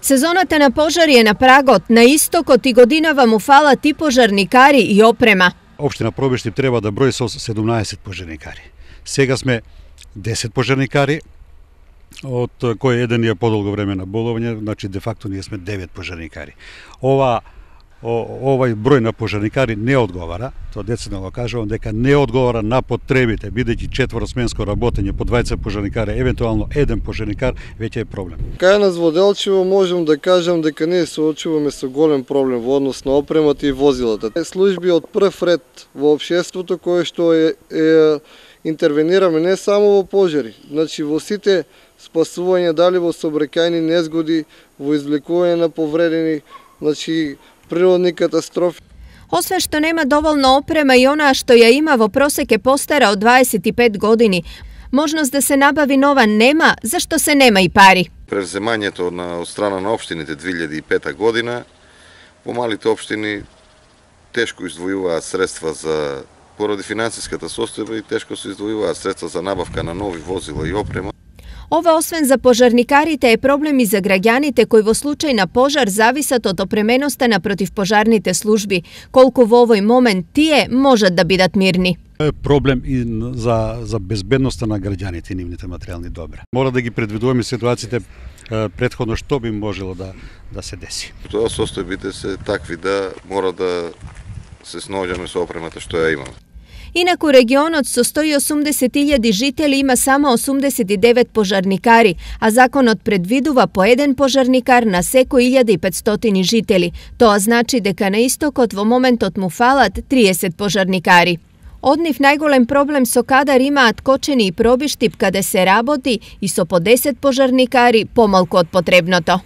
Сезоната на пожари е на прагот. На истокот и годинава му фалат и пожарникари и опрема. Општина Пробиштип треба да брои со 17 пожарникари. Сега сме 10 пожарникари, од кој еден е подолго време на боловање, значи де факто ние сме 9 пожарникари. Овај број на пожарникари не одговара, тоа децидно го кажувам, дека не одговара на потребите, бидејќи четворосменско работење по 20 пожарникари, евентуално еден пожарникар, веќе е проблем. Кај нас во Делчево можам да кажам дека ние се соочуваме со голем проблем во однос на опремата и возилата. Служби од прв ред во општеството кои што интервенираме не само во пожари, значи во сите спасување, дали во сообраќајни незгоди, во извлекување на повредени, значи природни катастрофи. Освен што нема доволно опрема и она што ја има во просек е постара од 25 години. Можност да се набави нова нема, зашто се нема и пари. Превземањето од страна на општините 2005 година, помалите општини тешко издвојуваат средства поради финансиската состојба и тешко се издвојуваат средства за набавка на нови возила и опрема. Ова освен за пожарникарите е проблем и за граѓаните кои во случај на пожар зависат од опременоста на противпожарните служби. Колку во овој момент тие можат да бидат мирни. Е проблем и за безбедноста на граѓаните и нивните материјални добра. Мора да ги предвидуваме ситуациите претходно што би можело да се деси. Тоа состојбите се такви да мора да се снаоѓаме со опремата што ја имаме. Инаку регионот со 180.000 жители има само 89 пожарникари, а законот предвидува по еден пожарникар на секој 1500 жители. Тоа значи дека на истокот во моментот му фалат 30 пожарникари. Од нив најголем проблем со кадар имаат Кочени и Пробиштип каде се работи и со по 10 пожарникари помалку од потребното.